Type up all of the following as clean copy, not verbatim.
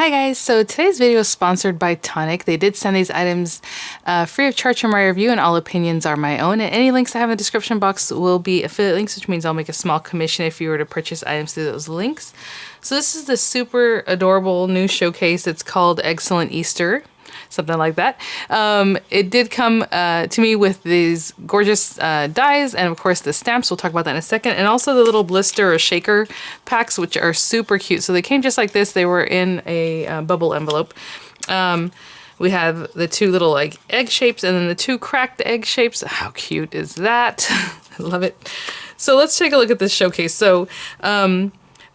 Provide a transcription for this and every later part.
Hi guys, so today's video is sponsored by Tonic. They did send these items free of charge from my review, and all opinions are my own. And any links I have in the description box will be affiliate links, which means I'll make a small commission if you were to purchase items through those links. So this is the super adorable new showcase. It's called Egg-cellent Easter, something like that. It did come to me with these gorgeous dies and of course the stamps. We'll talk about that in a second. And also the little blister or shaker packs, which are super cute. So they came just like this. They were in a bubble envelope. We have the two little like egg shapes and then the two cracked egg shapes. How cute is that? I love it. So let's take a look at this showcase. So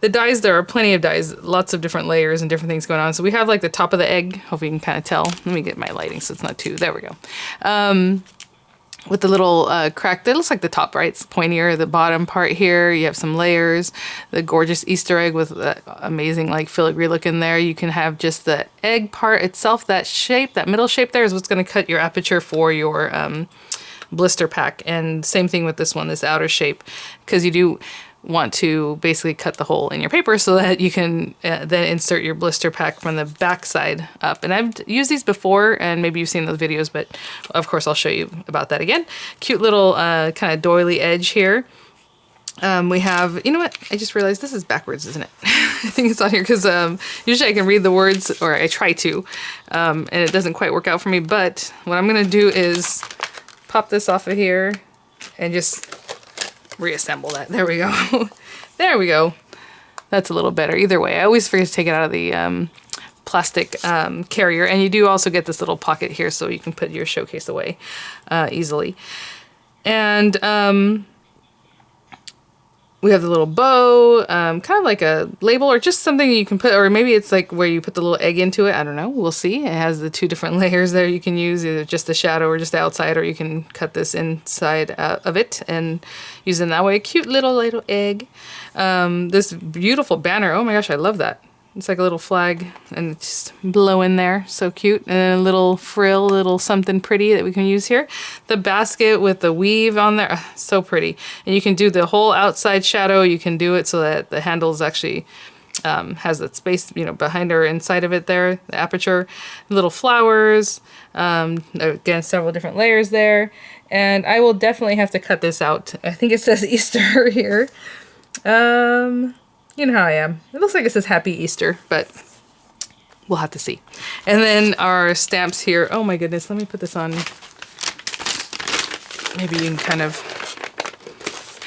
the dies, there are plenty of dies, lots of different layers and different things going on. So we have like the top of the egg. Hope you can kind of tell. Let me get my lighting so it's not too, there we go. With the little crack, that looks like the top, right? It's pointier. The bottom part here, you have some layers. The gorgeous Easter egg with that amazing like filigree look in there. You can have just the egg part itself, that shape, that middle shape there is what's going to cut your aperture for your blister pack. And same thing with this one, this outer shape, because you do want to basically cut the hole in your paper so that you can then insert your blister pack from the back side up. And I've used these before and maybe you've seen those videos, but of course I'll show you about that again. Cute little kind of doily edge here. We have, you know what, I just realized this is backwards, isn't it? I think it's on here because usually I can read the words, or I try to, and it doesn't quite work out for me, but what I'm gonna do is pop this off of here and just reassemble that. There we go. There we go. That's a little better. Either way, I always forget to take it out of the plastic carrier. And you do also get this little pocket here so you can put your showcase away easily. And we have the little bow, kind of like a label or just something you can put, or maybe it's like where you put the little egg into it. I don't know. We'll see. It has the two different layers there you can use, either just the shadow or just the outside, or you can cut this inside of it and use it that way. Cute little egg. This beautiful banner. Oh my gosh, I love that. It's like a little flag and it's just blowing there. So cute. And then a little frill, little something pretty that we can use here. The basket with the weave on there. So pretty. And you can do the whole outside shadow. You can do it so that the handle is actually has that space, you know, behind or inside of it there. The aperture. Little flowers. Again, several different layers there. And I will definitely have to cut this out. I think it says Easter here. You know how I am. It looks like it says Happy Easter, but we'll have to see. And then our stamps here. Oh my goodness, let me put this on. Maybe you can kind of,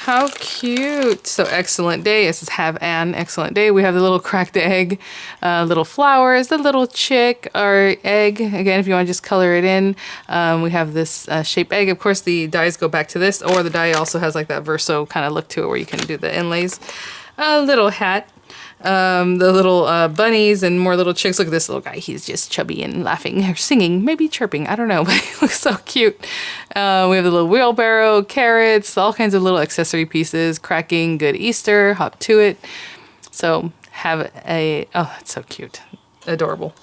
how cute. So excellent day. It says have an excellent day. We have the little cracked egg, little flowers, the little chick or egg. Again, if you want to just color it in. We have this shape egg. Of course, the dies go back to this, or the die also has like that verso kind of look to it where you can do the inlays. A little hat, the little bunnies and more little chicks. Look at this little guy. He's just chubby and laughing or singing, maybe chirping. I don't know, but he looks so cute. We have the little wheelbarrow, carrots, all kinds of little accessory pieces. Cracking, good Easter, hop to it. So have a, oh, that's so cute. Adorable.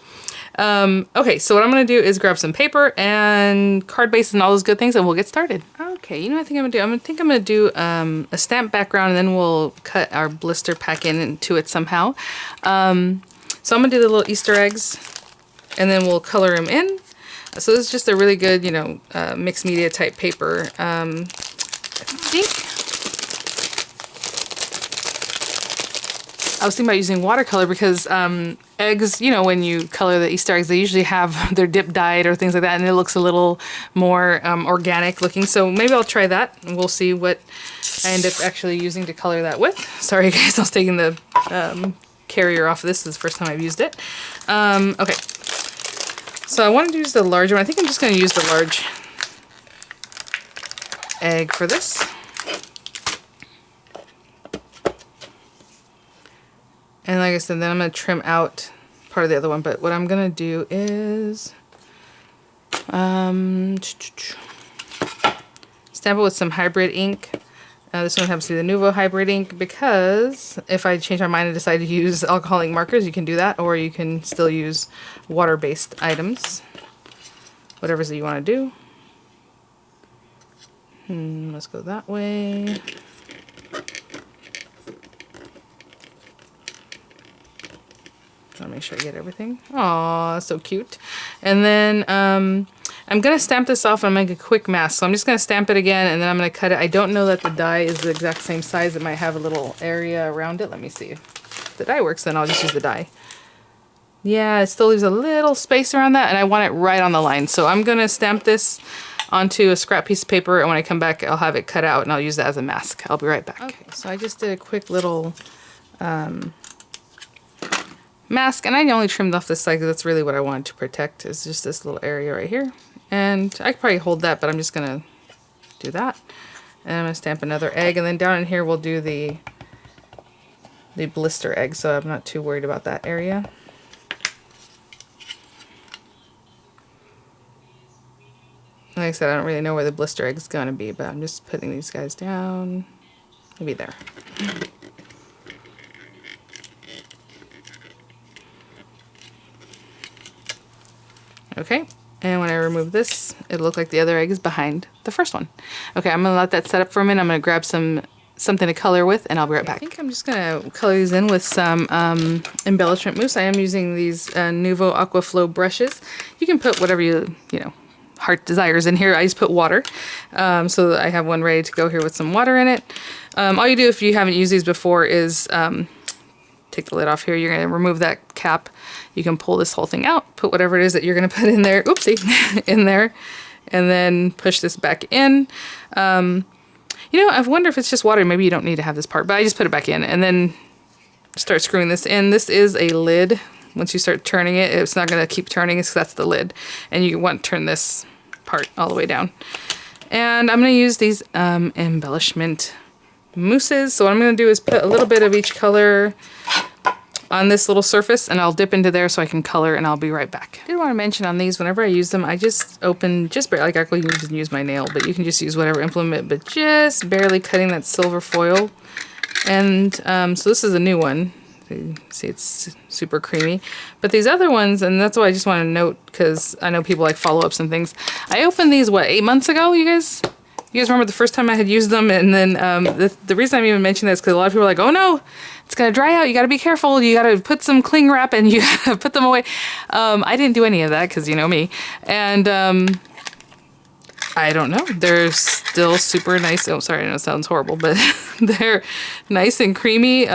Okay, so what I'm going to do is grab some paper and card bases and all those good things and we'll get started. Okay, you know what I think I'm going to do? I'm going to do a stamp background and then we'll cut our blister pack into it somehow. So I'm going to do the little Easter eggs and then we'll color them in. So this is just a really good, you know, mixed media type paper. I think I was thinking about using watercolor because eggs, you know, when you color the Easter eggs, they usually have their dip dyed or things like that, and it looks a little more organic looking. So maybe I'll try that, and we'll see what I end up actually using to color that with. Sorry guys, I was taking the carrier off. This is the first time I've used it. Okay, so I wanted to use the large one. I think I'm just going to use the large egg for this. And like I said, then I'm going to trim out part of the other one. But what I'm going to do is stamp it with some hybrid ink. This one happens to be the Nuvo hybrid ink because if I change my mind and decide to use alcoholic markers, you can do that. Or you can still use water-based items. Whatever you want to do. Let's go that way. make sure I get everything. Aw, so cute. And then I'm going to stamp this off and make a quick mask. So I'm just going to stamp it again, and then I'm going to cut it. I don't know that the die is the exact same size. It might have a little area around it. Let me see. If the die works, then I'll just use the die. Yeah, it still leaves a little space around that, and I want it right on the line. So I'm going to stamp this onto a scrap piece of paper, and when I come back, I'll have it cut out, and I'll use that as a mask. I'll be right back. Okay, so I just did a quick little mask, and I only trimmed off this side because that's really what I wanted to protect, is just this little area right here. And I could probably hold that, but I'm just going to do that. And I'm going to stamp another egg, and then down in here we'll do the blister egg, so I'm not too worried about that area. Like I said, I don't really know where the blister egg is going to be, but I'm just putting these guys down. Maybe there. Okay, and when I remove this, it'll look like the other egg is behind the first one. Okay, I'm going to let that set up for a minute. I'm going to grab something to color with, and I'll be right back. I think I'm just going to color these in with some embellishment mousse. I am using these Nuvo Aquaflow brushes. You can put whatever you know, heart desires in here. I just put water, so that I have one ready to go here with some water in it. All you do if you haven't used these before is take the lid off here. You're going to remove that cap. You can pull this whole thing out, put whatever it is that you're going to put in there, oopsie, in there, and then push this back in. You know, I wonder if it's just water. Maybe you don't need to have this part, but I just put it back in and then start screwing this in. This is a lid. Once you start turning it, it's not going to keep turning, because that's the lid. And you want to turn this part all the way down. And I'm going to use these embellishment mousses. So what I'm going to do is put a little bit of each color on this little surface, and I'll dip into there so I can color, and I'll be right back. I did want to mention on these, whenever I use them, I just open, just barely, like I could even use my nail, but you can just use whatever implement, but just barely cutting that silver foil. And so this is a new one. You see, it's super creamy. But these other ones, and that's why I just want to note, because I know people like follow-ups and things. I opened these, what, 8 months ago, you guys? You guys remember the first time I had used them? And then the reason I'm even mentioning this is because a lot of people are like, oh no, it's going to dry out. You got to be careful. You got to put some cling wrap and you got to put them away. I didn't do any of that because you know me. And I don't know. They're still super nice. Oh, sorry, I know it sounds horrible, but they're nice and creamy.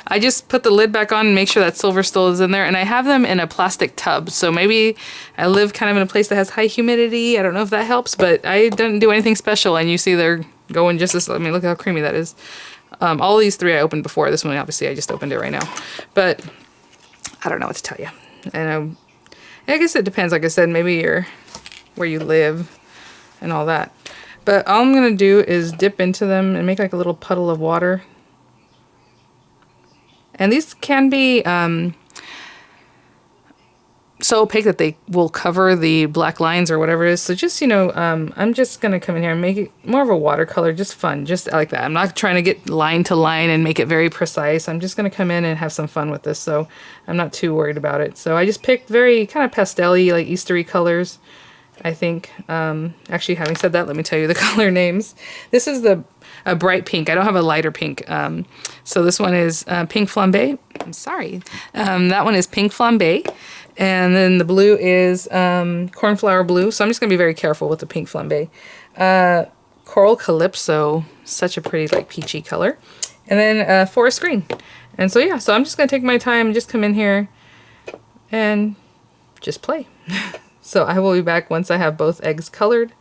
I just put the lid back on and make sure that silver still is in there. And I have them in a plastic tub. So maybe I live kind of in a place that has high humidity. I don't know if that helps, but I didn't do anything special. And you see they're going just as, I mean, look how creamy that is. All these three I opened before. This one, obviously, I just opened it right now. But I don't know what to tell you. And I guess it depends. Like I said, maybe where you live and all that. But all I'm going to do is dip into them and make like a little puddle of water. And these can be so opaque that they will cover the black lines or whatever it is. So just, you know, I'm just going to come in here and make it more of a watercolor, just fun, just like that. I'm not trying to get line to line and make it very precise. I'm just going to come in and have some fun with this. So I'm not too worried about it. So I just picked very kind of pastel-y, like Eastery colors, I think. Actually, having said that, let me tell you the color names. This is a bright pink. I don't have a lighter pink. So this one is Pink Flambe. I'm sorry. That one is Pink Flambe. And then the blue is Cornflower Blue. So I'm just going to be very careful with the Pink Flambe. Coral Calypso. Such a pretty, like, peachy color. And then Forest Green. And so, yeah. So I'm just going to take my time and just come in here and just play. So I will be back once I have both eggs colored.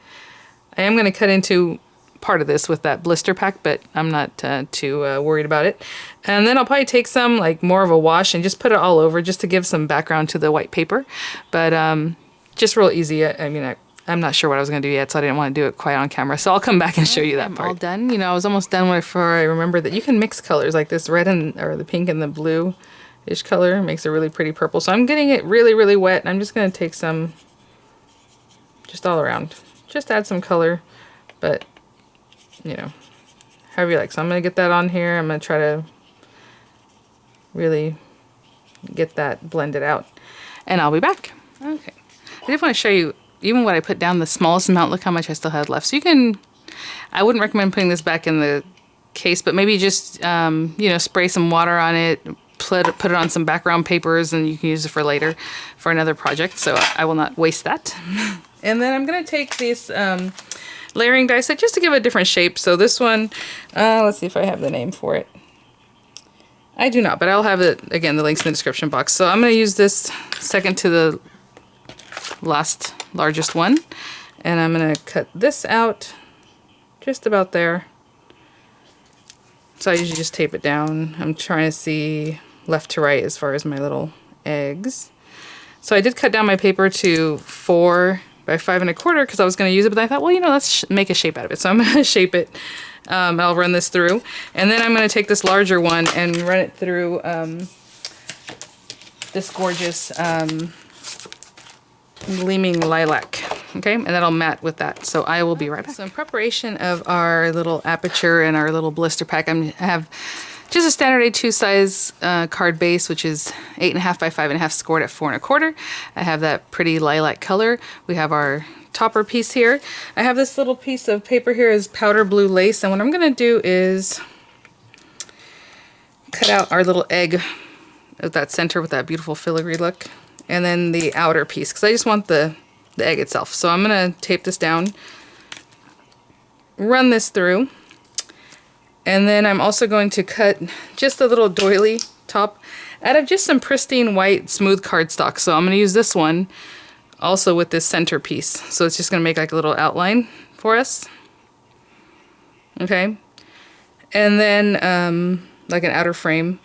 I am going to cut into part of this with that blister pack, but I'm not too worried about it. And then I'll probably take some, like, more of a wash and just put it all over just to give some background to the white paper. But just real easy. I mean, I'm not sure what I was going to do yet, so I didn't want to do it quite on camera. So I'll come back and show you that part. All done. You know, I was almost done before I remembered that you can mix colors like this red or the pink and the blue-ish color. Makes a really pretty purple. So I'm getting it really, really wet. And I'm just going to take some just all around. Just add some color, but, you know, however you like. So I'm going to get that on here. I'm going to try to really get that blended out. And I'll be back. Okay. I did want to show you, even what I put down, the smallest amount, look how much I still had left. So you can, I wouldn't recommend putting this back in the case, but maybe just, you know, spray some water on it, put it on some background papers and you can use it for later for another project. So I will not waste that. And then I'm going to take these layering die set just to give it a different shape. So this one, let's see if I have the name for it. I do not, but I'll have it, again, the links in the description box. So I'm going to use this second to the last largest one. And I'm going to cut this out just about there. So I usually just tape it down. I'm trying to see left to right as far as my little eggs. So I did cut down my paper to 4 by 5 1/4 because I was going to use it, but I thought, well, you know, let's make a shape out of it. So I'm going to shape it. I'll run this through, and then I'm going to take this larger one and run it through this gorgeous gleaming lilac. Okay, and that'll mat with that. So I will be right back. So in preparation of our little aperture and our little blister pack, I have just a standard A2 size card base, which is 8.5 by 5.5 scored at 4 1/4. I have that pretty lilac color. We have our topper piece here. I have this little piece of paper here is powder blue lace, and what I'm going to do is cut out our little egg at that center with that beautiful filigree look, and then the outer piece because I just want the egg itself. So I'm going to tape this down, run this through, and then I'm also going to cut just a little doily top out of just some pristine white smooth cardstock. So I'm going to use this one also with this center piece. So it's just going to make like a little outline for us. Okay. And then like an outer frame.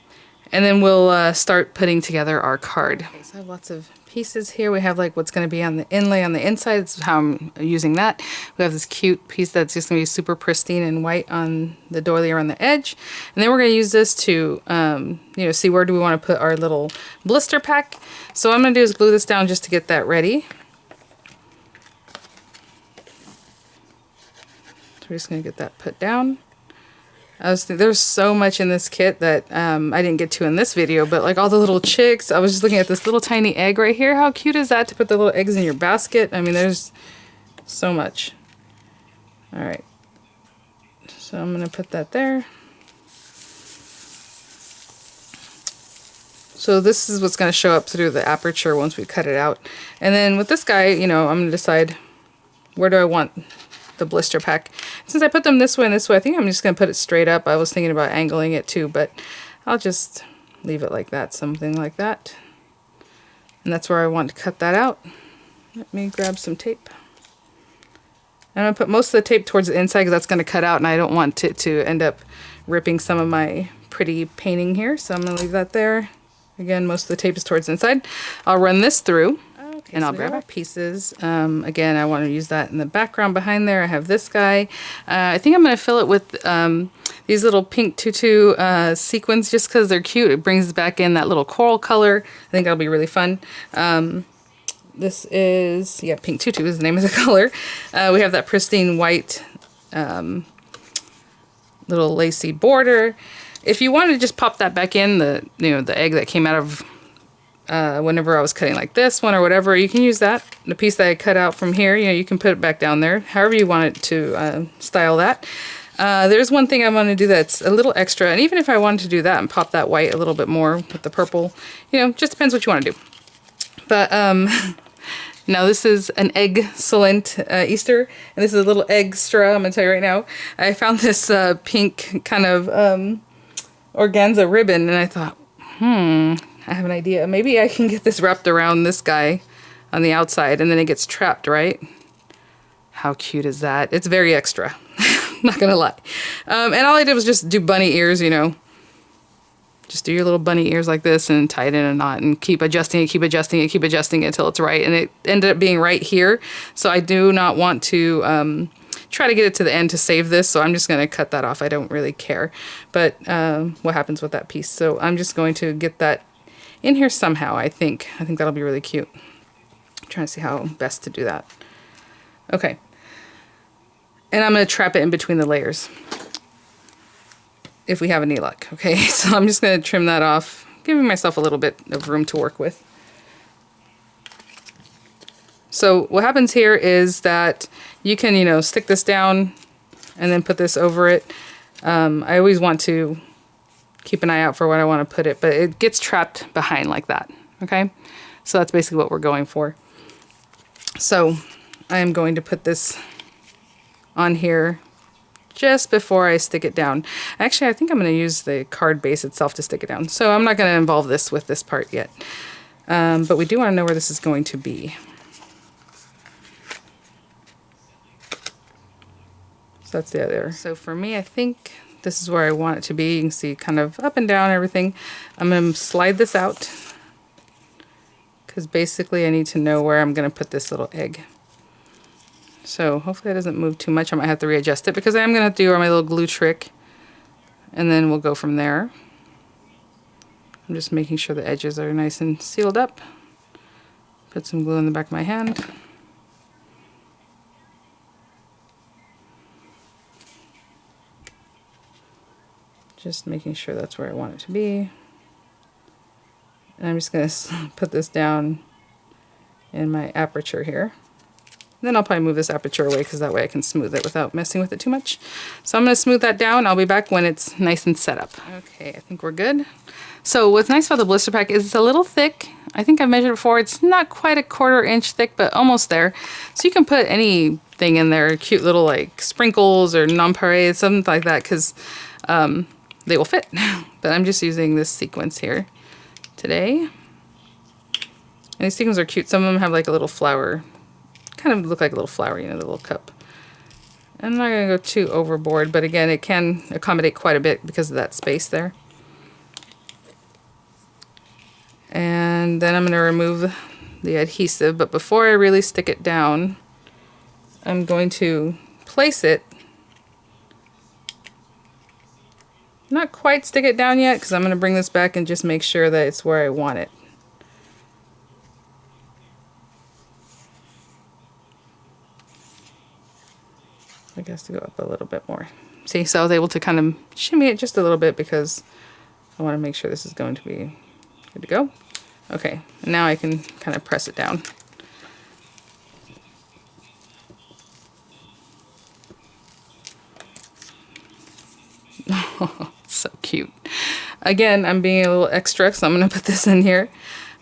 And then we'll start putting together our card. Okay, so I have lots of pieces here. We have like what's going to be on the inlay on the inside. This is how I'm using that. We have this cute piece that's just going to be super pristine and white on the doily around the edge. And then we're going to use this to, you know, see where do we want to put our little blister pack. So what I'm going to do is glue this down just to get that ready. So we're just going to get that put down. There's so much in this kit that I didn't get to in this video, but like all the little chicks, I was just looking at this little tiny egg right here. How cute is that to put the little eggs in your basket? I mean, there's so much. All right, so I'm gonna put that there. So this is what's gonna show up through the aperture once we cut it out. And then with this guy, you know, I'm gonna decide where do I want the blister pack. Since I put them this way and this way, I think I'm just going to put it straight up. I was thinking about angling it too, but I'll just leave it like that, something like that. And that's where I want to cut that out. Let me grab some tape. I'm going to put most of the tape towards the inside because that's going to cut out and I don't want it to end up ripping some of my pretty painting here. So I'm going to leave that there. Again, most of the tape is towards the inside. I'll run this through. And I'll grab our pieces. Again, I want to use that in the background behind there. I have this guy. I think I'm going to fill it with these little pink tutu sequins just because they're cute. It brings back in that little coral color. I think that'll be really fun. This is, yeah, pink tutu is the name of the color. We have that pristine white little lacy border. If you want to just pop that back in, the egg that came out of whenever I was cutting like this one or whatever, you can use that. The piece that I cut out from here, you can put it back down there, however you want it to style that. There's one thing I want to do that's a little extra, and even if I wanted to do that and pop that white a little bit more with the purple, just depends what you want to do. But now this is an Egg-cellent Easter, and this is a little extra. I'm going to tell you right now. I found this pink kind of organza ribbon, and I thought, I have an idea. Maybe I can get this wrapped around this guy on the outside and then it gets trapped, right? How cute is that? It's very extra. Not gonna lie. And all I did was just do bunny ears, Just do your little bunny ears like this and tie it in a knot and keep adjusting it, keep adjusting it, keep adjusting it until it's right. And it ended up being right here. So I do not want to try to get it to the end to save this. So I'm just going to cut that off. I don't really care. But what happens with that piece. So I'm just going to get that in here somehow, I think. I think that'll be really cute. I'm trying to see how best to do that. Okay. And I'm going to trap it in between the layers. If we have any luck. Okay, so I'm just going to trim that off, giving myself a little bit of room to work with. So what happens here is that you can, stick this down and then put this over it. I always want to keep an eye out for what I want to put it, but it gets trapped behind like that, okay? So that's basically what we're going for. So I am going to put this on here just before I stick it down. Actually, I think I'm going to use the card base itself to stick it down. So I'm not going to involve this with this part yet. But we do want to know where this is going to be. So that's the other. So for me, I think this is where I want it to be. You can see kind of up and down everything. I'm going to slide this out because basically I need to know where I'm going to put this little egg. So hopefully it doesn't move too much. I might have to readjust it because I am going to have to do my little glue trick, and then we'll go from there. I'm just making sure the edges are nice and sealed up. Put some glue in the back of my hand. Just making sure that's where I want it to be. And I'm just going to put this down in my aperture here. Then I'll probably move this aperture away because that way I can smooth it without messing with it too much. So I'm going to smooth that down. I'll be back when it's nice and set up. Okay, I think we're good. So what's nice about the blister pack is it's a little thick. I think I've measured before. It's not quite a 1/4 inch thick, but almost there. So you can put anything in there, cute little like sprinkles or nonpareil, something like that, because they will fit. But I'm just using this sequence here today. And these sequins are cute. Some of them have like a little flower, kind of look like a little flower, you know, the little cup. I'm not going to go too overboard, but again, it can accommodate quite a bit because of that space there. And then I'm going to remove the adhesive, but before I really stick it down, I'm going to place it. Not quite stick it down yet because I'm going to bring this back and just make sure that it's where I want it. I guess to go up a little bit more. See, so I was able to kind of shimmy it just a little bit because I want to make sure this is going to be good to go. Okay, and now I can kind of press it down. So cute. Again, I'm being a little extra, so I'm going to put this in here.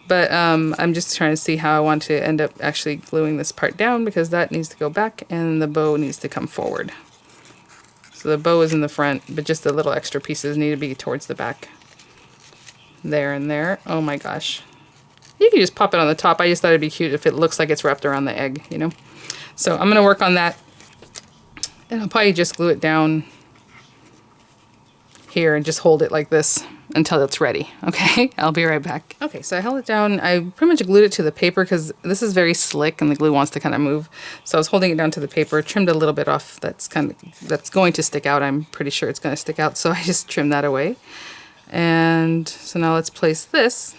But I'm just trying to see how I want to end up actually gluing this part down because that needs to go back and the bow needs to come forward. So the bow is in the front, but just the little extra pieces need to be towards the back. There and there. Oh my gosh. You can just pop it on the top. I just thought it'd be cute if it looks like it's wrapped around the egg, you know. So I'm going to work on that. And I'll probably just glue it down here and just hold it like this until it's ready. Okay, I'll be right back. Okay, so I held it down. I pretty much glued it to the paper because this is very slick and the glue wants to kind of move. So I was holding it down to the paper, trimmed a little bit off that's going to stick out. I'm pretty sure it's going to stick out, so I just trimmed that away. And so now let's place this.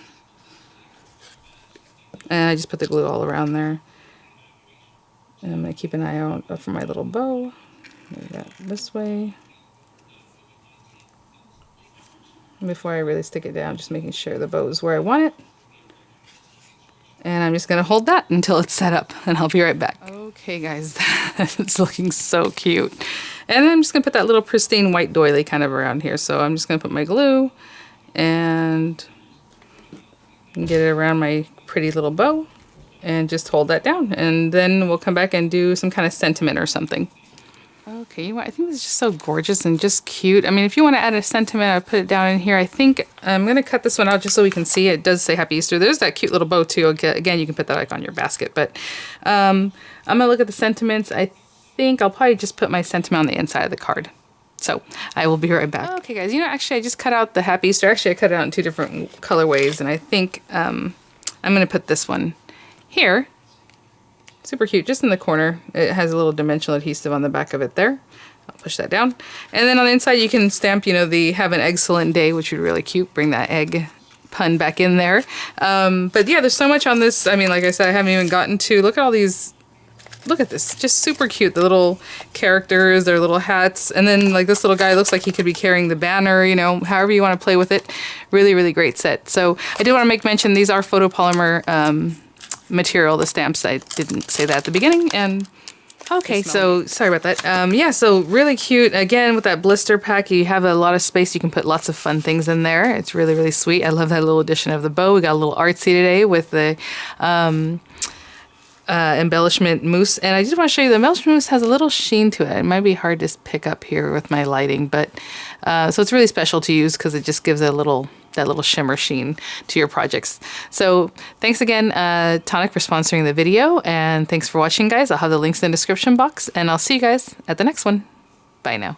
And I just put the glue all around there. And I'm going to keep an eye out for my little bow. Move that this way. Before I really stick it down, just making sure the bow is where I want it. And I'm just going to hold that until it's set up, and I'll be right back. Okay, guys, it's looking so cute. And I'm just going to put that little pristine white doily kind of around here. So I'm just going to put my glue and get it around my pretty little bow and just hold that down. And then we'll come back and do some kind of sentiment or something. Okay, you know what? I think this is just so gorgeous and just cute. I mean, if you want to add a sentiment, I'll put it down in here. I think I'm going to cut this one out just so we can see it. It does say Happy Easter. There's that cute little bow too. Again, you can put that like on your basket. But I'm going to look at the sentiments. I think I'll probably just put my sentiment on the inside of the card. So I will be right back. Okay, guys, you know, actually I just cut out the Happy Easter. Actually, I cut it out in 2 different colorways. And I think I'm going to put this one here. Super cute, just in the corner. It has a little dimensional adhesive on the back of it there. I'll push that down. And then on the inside you can stamp, you know, the have an egg-cellent day, which would be really cute. Bring that egg pun back in there. But yeah, there's so much on this. I mean, like I said, I haven't even gotten to. Look at all these. Look at this, just super cute. The little characters, their little hats. And then like this little guy looks like he could be carrying the banner, you know, however you want to play with it. Really, really great set. So I did want to make mention, these are photopolymer material, the stamps. I didn't say that at the beginning, and Okay, so sorry about that. Yeah, so really cute. Again, with that blister pack, you have a lot of space. You can put lots of fun things in there. It's really, really sweet. I love that little addition of the bow. We got a little artsy today with the embellishment mousse. And I just want to show you the embellishment mousse has a little sheen to it. It might be hard to pick up here with my lighting, but so it's really special to use because it just gives it that little shimmer sheen to your projects. So thanks again, Tonic, for sponsoring the video, and thanks for watching, guys. I'll have the links in the description box, and I'll see you guys at the next one. Bye now.